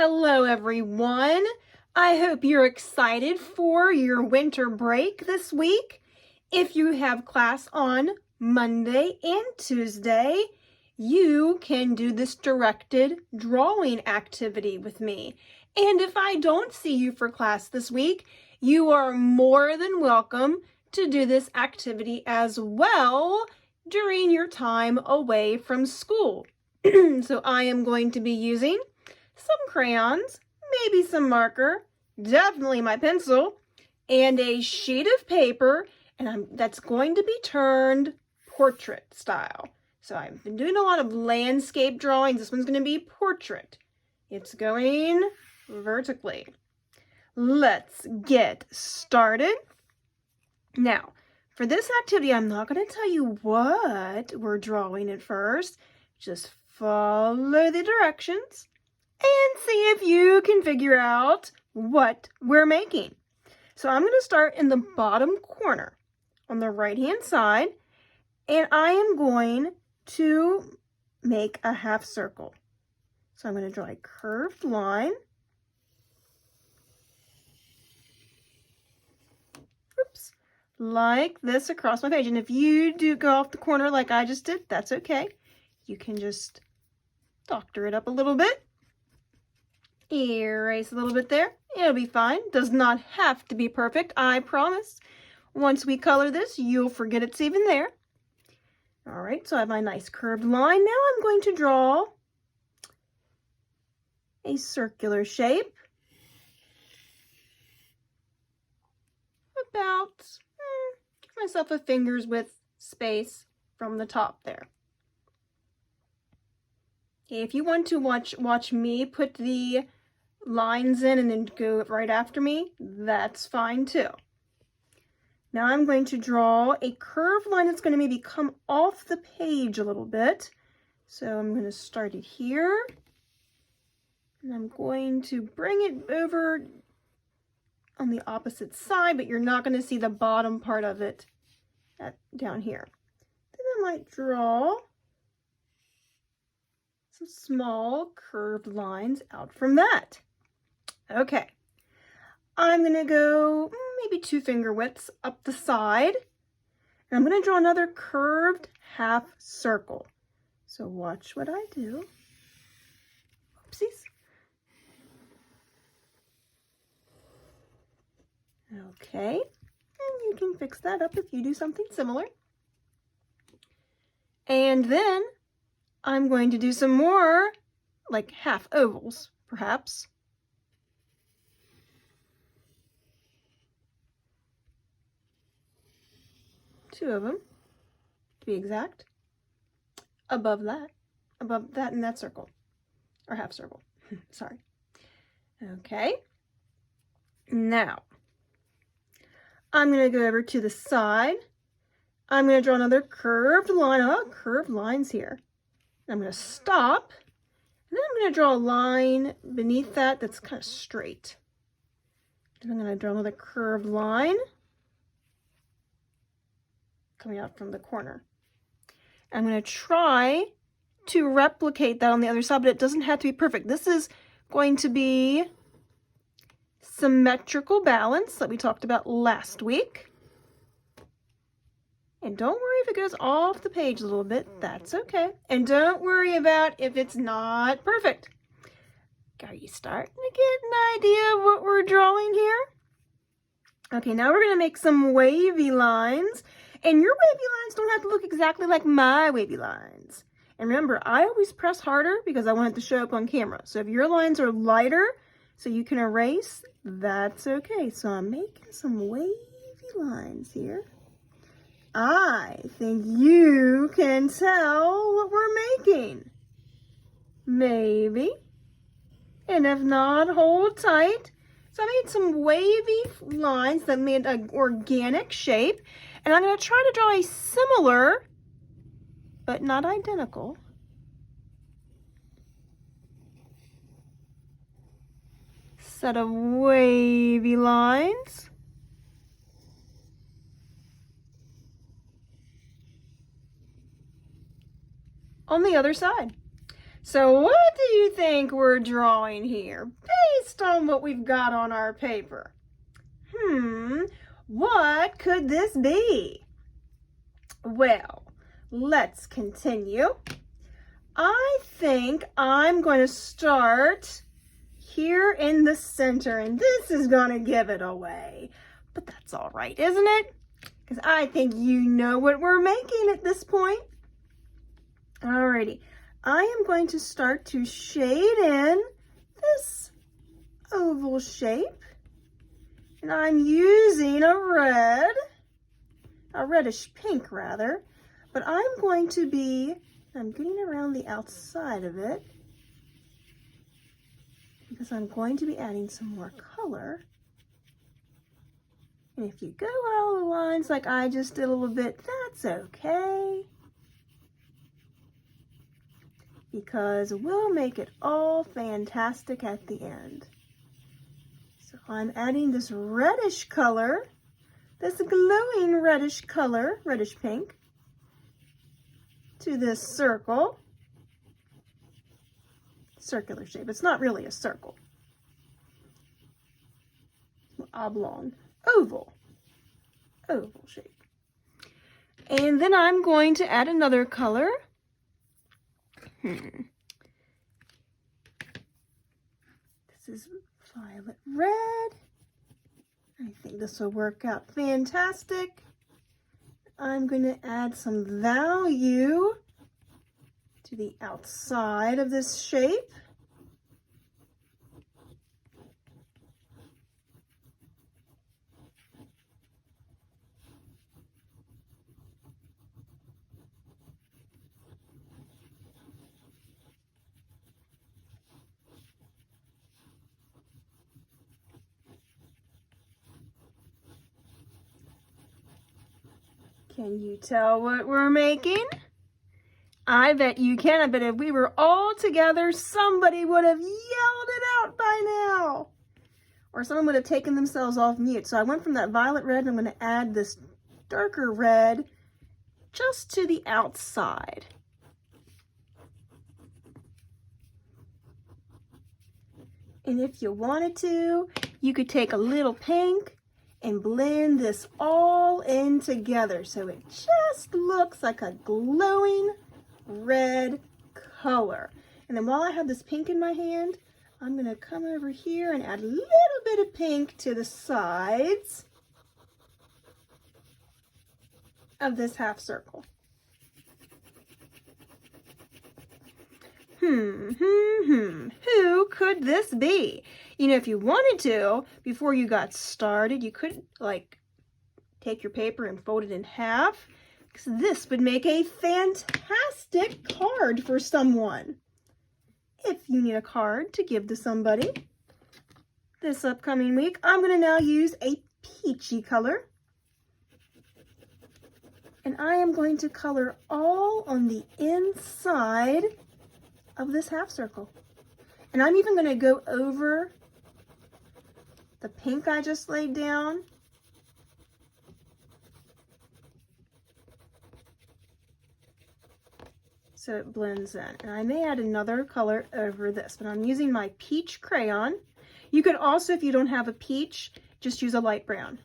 Hello, everyone. I hope you're excited for your winter break this week. If you have class on Monday and Tuesday, you can do this directed drawing activity with me. And if I don't see you for class this week, you are more than welcome to do this activity as well during your time away from school. So I am going to be using some crayons, maybe some marker, definitely my pencil, and a sheet of paper, and that's going to be turned portrait style. So I've been doing a lot of landscape drawings. This one's going to be portrait. It's going vertically. Let's get started. Now, for this activity, I'm not going to tell you what we're drawing at first. Just follow the directions and see if you can figure out what we're making. So I'm going to start in the bottom corner on the right-hand side, and I am going to make a half circle. So I'm going to draw a curved line. Oops, like this across my page. And if you do go off the corner like I just did, that's okay. You can just doctor it up a little bit. Erase a little bit there. It'll be fine. Does not have to be perfect, I promise. Once we color this, you'll forget it's even there. All right, so I have my nice curved line. Now I'm going to draw a circular shape. About, give myself a finger's width space from the top there. Okay, if you want to watch me put the lines in and then go right after me, that's fine too. Now I'm going to draw a curved line that's going to maybe come off the page a little bit. So I'm going to start it here, and I'm going to bring it over on the opposite side, but you're not going to see the bottom part of it down here. Then I might draw some small curved lines out from that. Okay, I'm going to go maybe 2 finger widths up the side, and I'm going to draw another curved half circle. So watch what I do. Oopsies. Okay, and you can fix that up if you do something similar. And then I'm going to do some more, like half ovals, perhaps. Two of them, to be exact, above that in that circle, or half circle, sorry. Okay, now I'm going to go over to the side. I'm going to draw another curved line. Oh, curved lines here. I'm going to stop, and then I'm going to draw a line beneath that that's kind of straight. And I'm going to draw another curved line coming out from the corner. I'm going to try to replicate that on the other side, but it doesn't have to be perfect. This is going to be symmetrical balance that we talked about last week. And don't worry if it goes off the page a little bit, that's okay. And don't worry about if it's not perfect. Are you starting to get an idea of what we're drawing here? Okay, now we're going to make some wavy lines. And your wavy lines don't have to look exactly like my wavy lines. And remember, I always press harder because I want it to show up on camera. So if your lines are lighter so you can erase, that's okay. So I'm making some wavy lines here. I think you can tell what we're making. Maybe. And if not, hold tight. So I made some wavy lines that made an organic shape. And I'm going to try to draw a similar, but not identical, set of wavy lines. On the other side. So what do you think we're drawing here based on what we've got on our paper? What could this be? Well, let's continue. I think I'm going to start here in the center, and this is going to give it away. But that's all right, isn't it? Because I think you know what we're making at this point. Alrighty, I am going to start to shade in this oval shape. And I'm using a reddish pink rather, but I'm getting around the outside of it because I'm going to be adding some more color. And if you go all the lines like I just did a little bit, that's okay, because we'll make it all fantastic at the end. So I'm adding this reddish color, this glowing reddish color, reddish pink, to this circle, circular shape. It's not really a circle, oblong, oval shape. And then I'm going to add another color. This is violet red. I think this will work out fantastic. I'm going to add some value to the outside of this shape. Can you tell what we're making? I bet you can. I bet if we were all together, somebody would have yelled it out by now. Or someone would have taken themselves off mute. So I went from that violet red, and I'm going to add this darker red just to the outside. And if you wanted to, you could take a little pink and blend this all in together so it just looks like a glowing red color. And then while I have this pink in my hand, I'm going to come over here and add a little bit of pink to the sides of this half circle. Who could this be? You know, if you wanted to, before you got started, you could like take your paper and fold it in half, because this would make a fantastic card for someone. If you need a card to give to somebody this upcoming week, I'm going to now use a peachy color. And I am going to color all on the inside of this half circle. And I'm even going to go over the pink I just laid down. So it blends in. And I may add another color over this, but I'm using my peach crayon. You could also, if you don't have a peach, just use a light brown.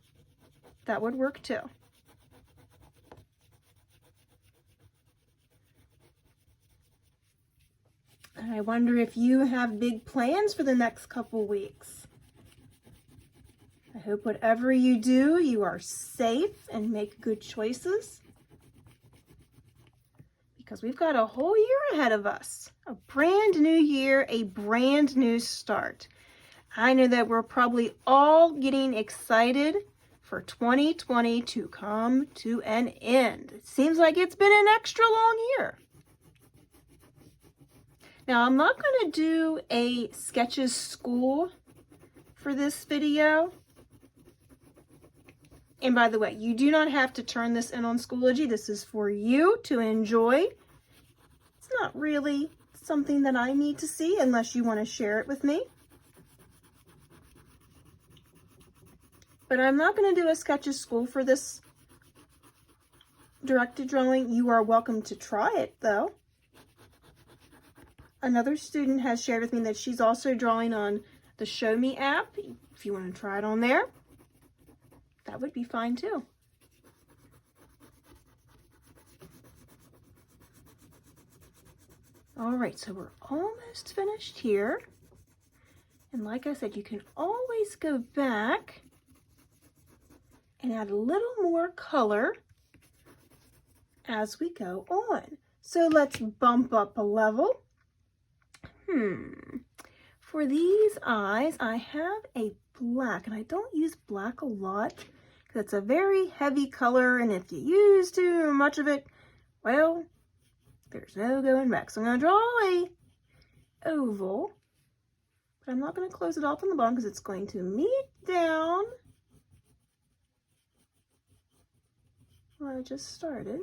That would work too. And I wonder if you have big plans for the next couple weeks. I hope whatever you do, you are safe and make good choices, because we've got a whole year ahead of us. A brand new year, a brand new start. I know that we're probably all getting excited for 2020 to come to an end. It seems like it's been an extra long year. Now, I'm not going to do a Sketches School for this video. And by the way, you do not have to turn this in on Schoology. This is for you to enjoy. It's not really something that I need to see unless you want to share it with me. But I'm not going to do a Sketches School for this directed drawing. You are welcome to try it, though. Another student has shared with me that she's also drawing on the Show Me app. If you want to try it on there, that would be fine too. All right, so we're almost finished here. And like I said, you can always go back and add a little more color as we go on. So let's bump up a level. For these eyes, I have a black, and I don't use black a lot because it's a very heavy color, and if you use too much of it, well, there's no going back. So I'm going to draw a oval, but I'm not going to close it off on the bottom because it's going to meet down where I just started.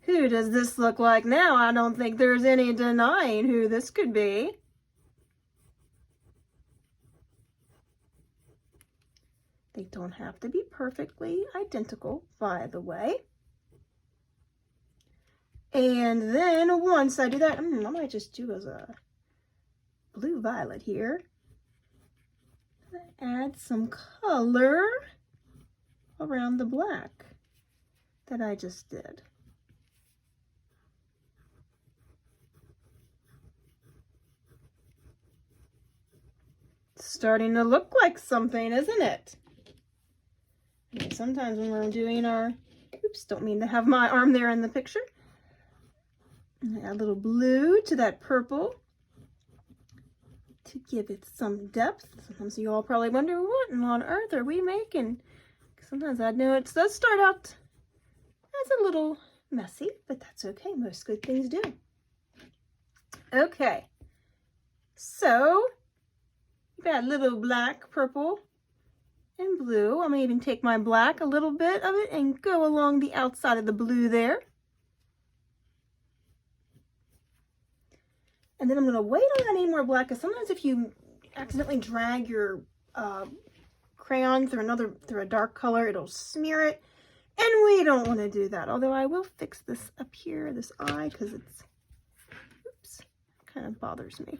Who does this look like now? I don't think there's any denying who this could be. They don't have to be perfectly identical, by the way. And then once I do that, I might just do as a blue-violet here. Add some color around the black that I just did. Starting to look like something, isn't it? And sometimes when we're doing our, oops, don't mean to have my arm there in the picture. Add a little blue to that purple to give it some depth. Sometimes you all probably wonder, what on earth are we making? Sometimes I know it does start out as a little messy, but that's okay. Most good things do. Okay, so you've got a little black, purple, and blue. I'm going to even take my black, a little bit of it, and go along the outside of the blue there. And then I'm going to wait on adding more black, because sometimes if you accidentally drag your crayon through a dark color, it'll smear it. And we don't want to do that. Although I will fix this up here, this eye, because it's, oops, kind of bothers me.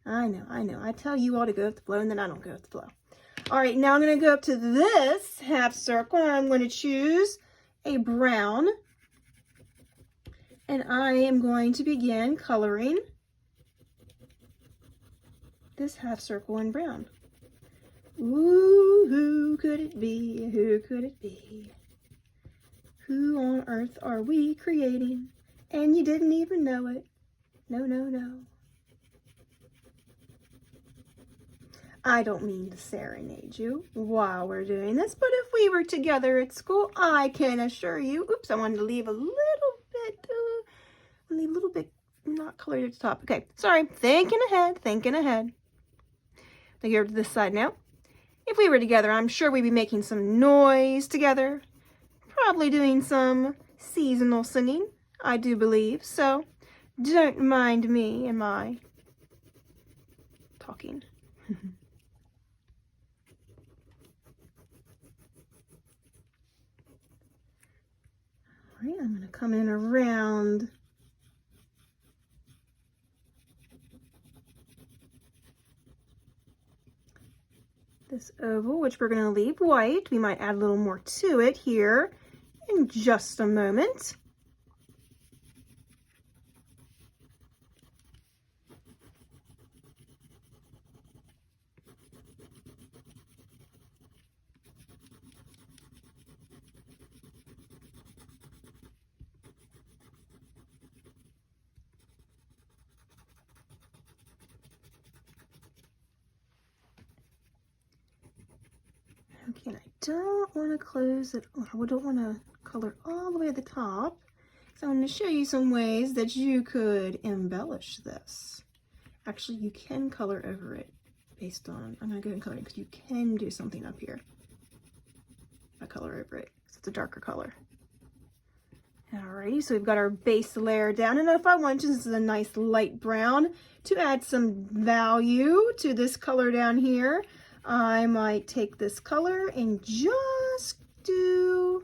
I know. I tell you all to go with the flow, and then I don't go with the flow. All right, now I'm going to go up to this half circle, and I'm going to choose a brown. And I am going to begin coloring this half circle in brown. Ooh, who could it be? Who could it be? Who on earth are we creating? And you didn't even know it. No, no, no. I don't mean to serenade you while we're doing this, but if we were together at school, I can assure you, oops, I wanted to leave a little bit not colored at the top. Okay, sorry, thinking ahead. Now here to this side now. If we were together, I'm sure we'd be making some noise together, probably doing some seasonal singing, I do believe, so don't mind me and my talking. All right, I'm going to come in around this oval, which we're going to leave white. We might add a little more to it here in just a moment. Okay, and I don't want to close it, I don't want to color all the way at the top. So I'm going to show you some ways that you could embellish this. Actually, you can color over it based on, I'm going to go ahead and color it because you can do something up here. I color over it because it's a darker color. Alrighty, so we've got our base layer down, and if I want to, this is a nice light brown, to add some value to this color down here, I might take this color and just do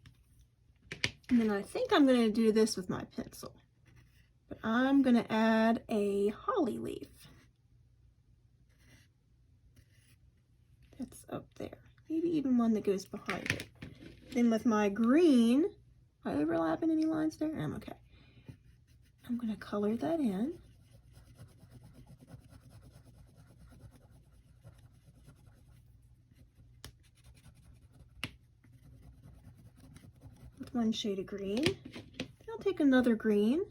And then I think I'm going to do this with my pencil. But I'm going to add a holly leaf. That's up there. Maybe even one that goes behind it. Then with my green, am I overlapping any lines there? I'm okay. I'm going to color that in. With one shade of green. I'll take another green.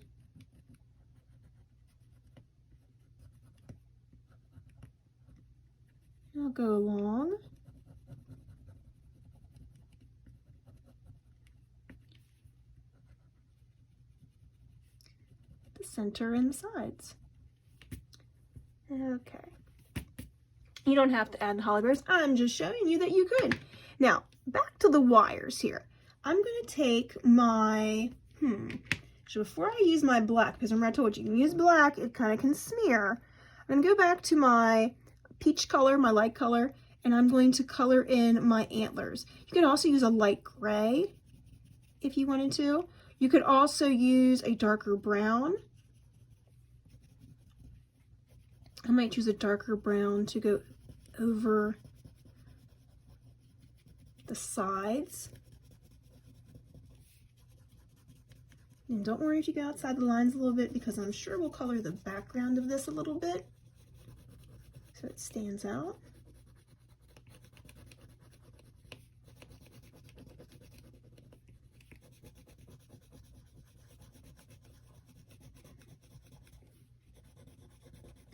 I'll go along. The center and the sides. Okay. You don't have to add holly bears. I'm just showing you that you could. Now, back to the wires here. I'm going to take my, so before I use my black, because remember I told you, you can use black, it kind of can smear. I'm going to go back to my peach color, my light color, and I'm going to color in my antlers. You could also use a light gray if you wanted to. You could also use a darker brown. I might choose a darker brown to go over the sides. And don't worry if you go outside the lines a little bit, because I'm sure we'll color the background of this a little bit so it stands out.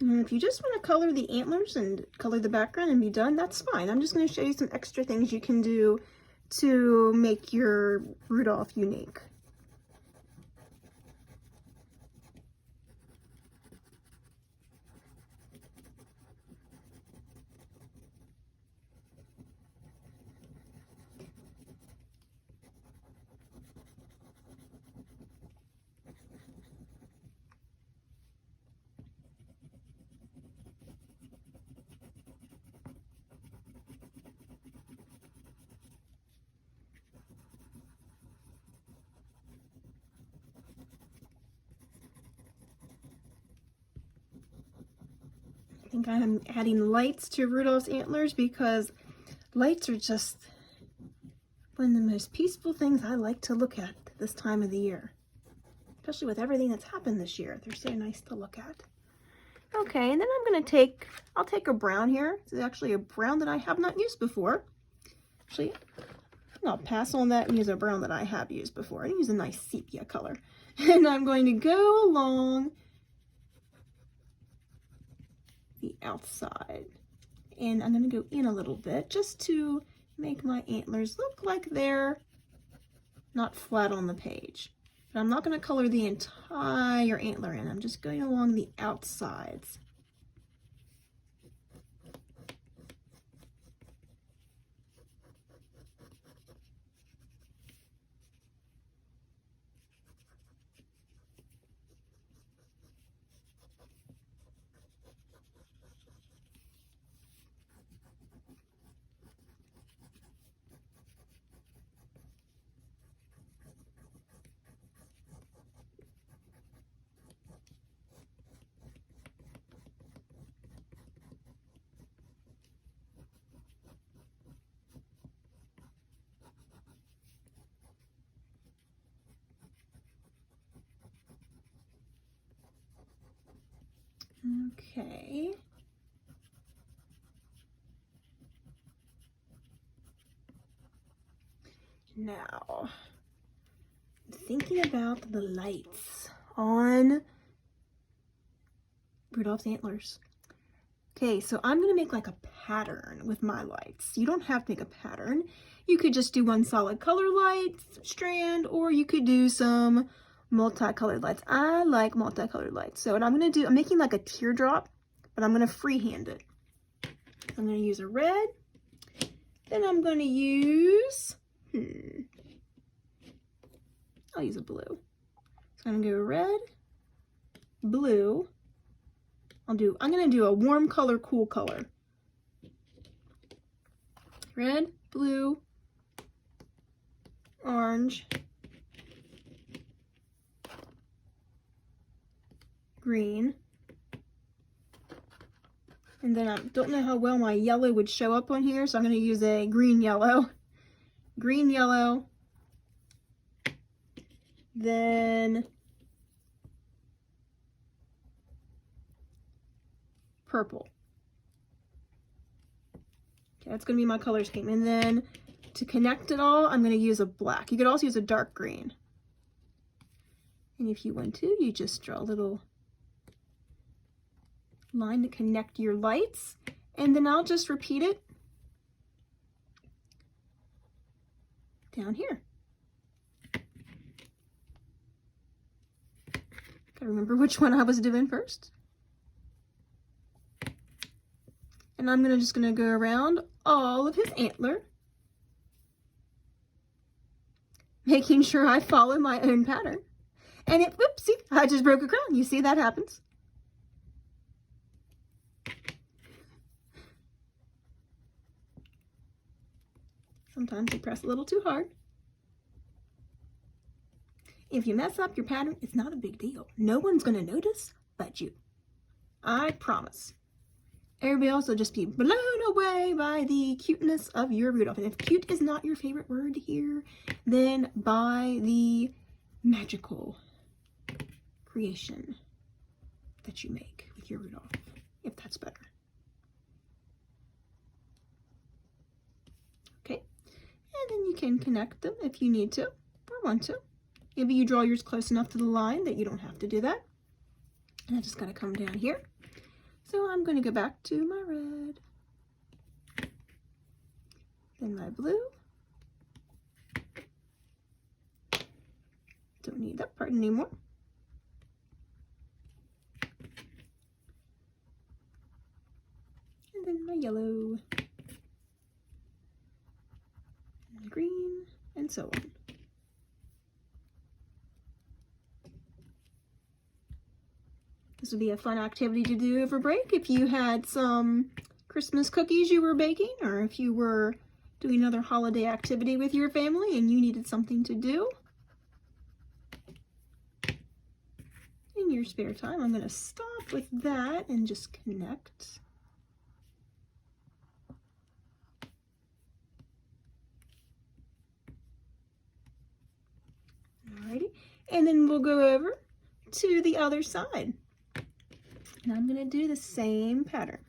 And if you just want to color the antlers and color the background and be done, that's fine. I'm just going to show you some extra things you can do to make your Rudolph unique. I think I'm adding lights to Rudolph's antlers because lights are just one of the most peaceful things I like to look at this time of the year. Especially with everything that's happened this year. They're so nice to look at. Okay, and then I'll take a brown here. This is actually a brown that I have not used before. Actually, I'll pass on that and use a brown that I have used before. I use a nice sepia color. And I'm going to go along the outside. And I'm going to go in a little bit just to make my antlers look like they're not flat on the page. But I'm not going to color the entire antler in. I'm just going along the outsides. Okay. Now, thinking about the lights on Rudolph's antlers. Okay, so I'm going to make like a pattern with my lights. You don't have to make a pattern. You could just do one solid color light strand, or you could do some multicolored lights. I like multicolored lights. So what I'm going to do, I'm making like a teardrop, but I'm going to freehand it. I'm going to use a red. Then I'm going to use, I'll use a blue. So I'm going to go red, blue. I'm going to do a warm color, cool color. Red, blue, orange, green. And then I don't know how well my yellow would show up on here, so I'm going to use a green yellow. Green yellow. Then purple. Okay, that's going to be my color scheme. And then to connect it all, I'm going to use a black. You could also use a dark green. And if you want to, you just draw a little line to connect your lights. And then I'll just repeat it down here. Gotta remember which one I was doing first. And I'm just gonna go around all of his antler, making sure I follow my own pattern. And whoopsie, I just broke a crown. You see that happens? Sometimes you press a little too hard. If you mess up your pattern, it's not a big deal. No one's going to notice but you. I promise. Everybody else will just be blown away by the cuteness of your Rudolph. And if cute is not your favorite word here, then by the magical creation that you make with your Rudolph, if that's better. Okay, and then you can connect them if you need to or want to. Maybe you draw yours close enough to the line that you don't have to do that. And I just gotta come down here. So I'm going to go back to my red, then my blue. Don't need that part anymore. And then my yellow, and my green, and so on. This would be a fun activity to do over break if you had some Christmas cookies you were baking, or if you were doing another holiday activity with your family and you needed something to do in your spare time. I'm going to stop with that and just connect. Alrighty, and then we'll go over to the other side. And I'm going to do the same pattern.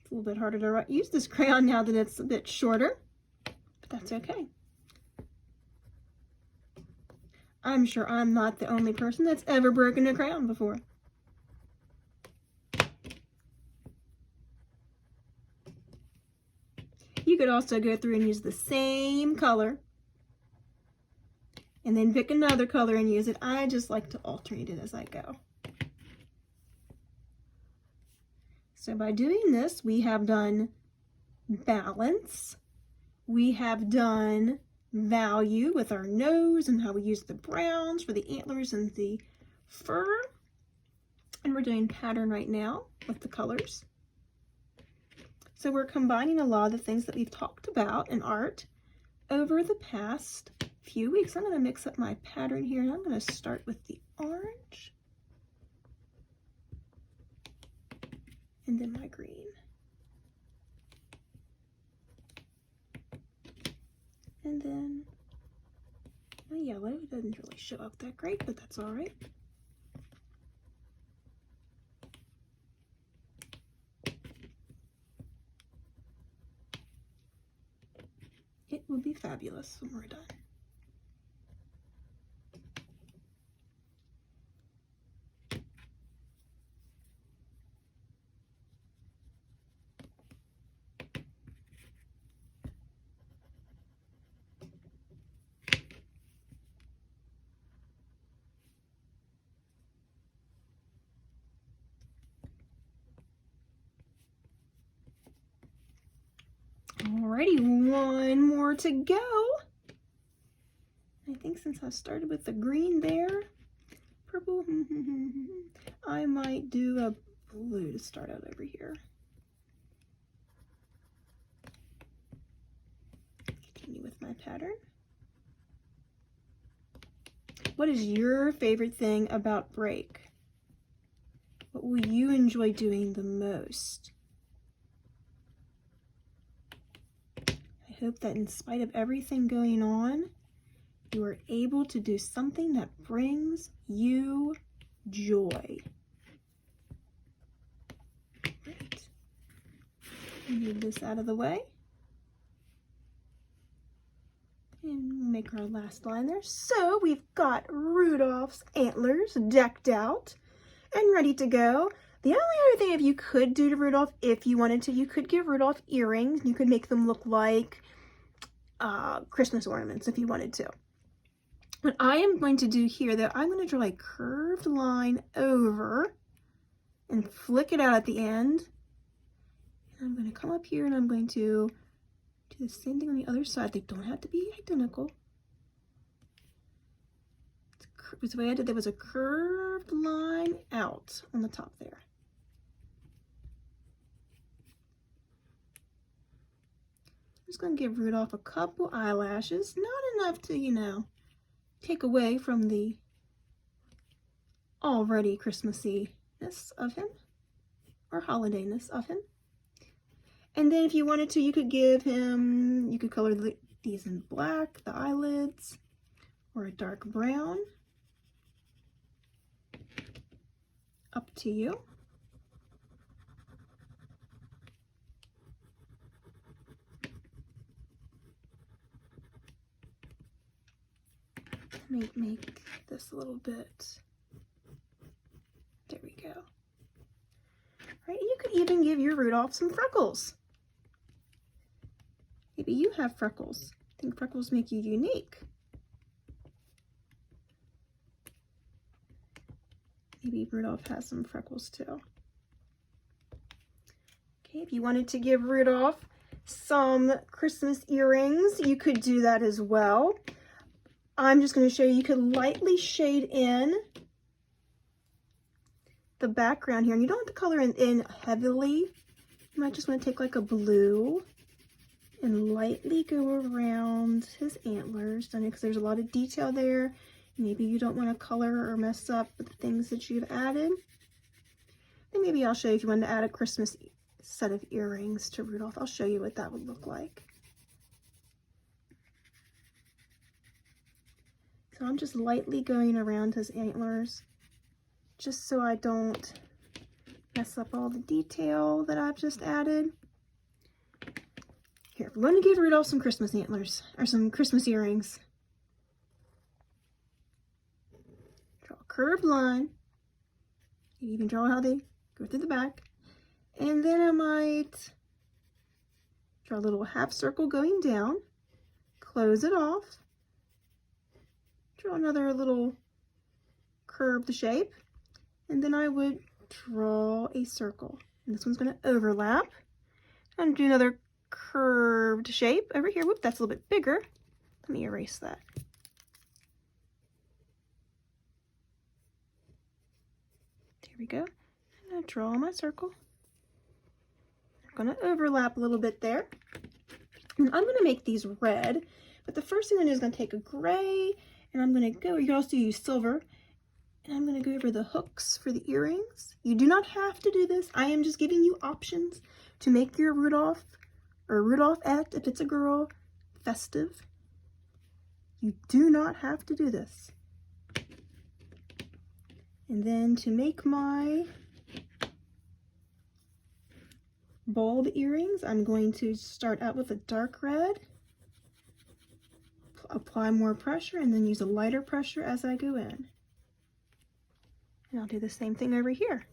It's a little bit harder to use this crayon now that it's a bit shorter, but that's okay. I'm sure I'm not the only person that's ever broken a crayon before. You could also go through and use the same color and then pick another color and use it. I just like to alternate it as I go. So by doing this, we have done balance. We have done value with our nose and how we use the browns for the antlers and the fur. And we're doing pattern right now with the colors. So we're combining a lot of the things that we've talked about in art over the past few weeks. I'm going to mix up my pattern here, and I'm going to start with the orange and then my green. And then my yellow. It doesn't really show up that great, but that's all right. It will be fabulous when we're done. Alrighty, one more to go. I think since I started with the green there, purple, I might do a blue to start out over here. Continue with my pattern. What is your favorite thing about break? What will you enjoy doing the most? I hope that in spite of everything going on, you are able to do something that brings you joy. Right. Move this out of the way. And make our last line there. So we've got Rudolph's antlers decked out and ready to go. The only other thing if you could do to Rudolph, if you wanted to, you could give Rudolph earrings. You could make them look like Christmas ornaments if you wanted to. What I am going to do here, though, I'm going to draw a curved line over and flick it out at the end. And I'm going to come up here and I'm going to do the same thing on the other side. They don't have to be identical. The way I did, there was a curved line out on the top there. I'm just going to give Rudolph a couple eyelashes, not enough to, you know, take away from the already Christmassy-ness of him, or holiday-ness of him. And then if you wanted to, you could give him, you could color these in black, the eyelids, or a dark brown. Up to you. Make this a little bit, there we go. Right, you could even give your Rudolph some freckles. Maybe you have freckles. I think freckles make you unique. Maybe Rudolph has some freckles too. Okay, if you wanted to give Rudolph some Christmas earrings, you could do that as well. I'm just going to show you, you could lightly shade in the background here. And you don't have to color in heavily. You might just want to take like a blue and lightly go around his antlers, because there's a lot of detail there. Maybe you don't want to color or mess up with the things that you've added. And maybe I'll show you if you want to add a Christmas set of earrings to Rudolph. I'll show you what that would look like. So I'm just lightly going around his antlers, just so I don't mess up all the detail that I've just added. Here, we're going to give Rudolph some Christmas antlers, or some Christmas earrings. Draw a curved line. You can draw how they go through the back. And then I might draw a little half circle going down, close it off, draw another little curved shape, and then I would draw a circle. And this one's going to overlap. And do another curved shape over here. Whoop, that's a little bit bigger. Let me erase that. There we go. I'm going to draw my circle. I'm going to overlap a little bit there. And I'm going to make these red, but the first thing I'm going to do is going to take a gray, and I'm going to go, you can also use silver, and I'm going to go over the hooks for the earrings. You do not have to do this. I am just giving you options to make your Rudolph, or Rudolphette, if it's a girl, festive. You do not have to do this. And then to make my bulb earrings, I'm going to start out with a dark red, apply more pressure, and then use a lighter pressure as I go in. And I'll do the same thing over here.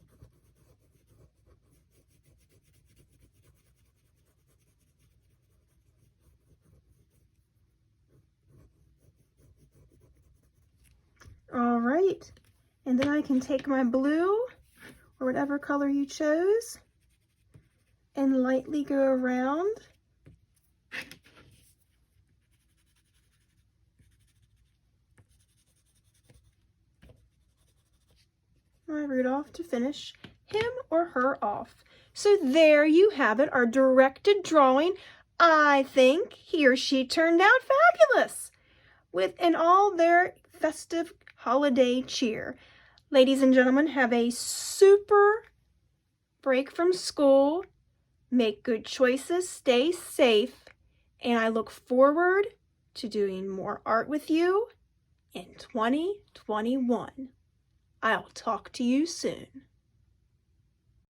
All right, and then I can take my blue, or whatever color you chose, and lightly go around. My Rudolph to finish him or her off. So there you have it, our directed drawing. I think he or she turned out fabulous in all their festive holiday cheer. Ladies and gentlemen, have a super break from school. Make good choices, stay safe, and I look forward to doing more art with you in 2021. I'll talk to you soon.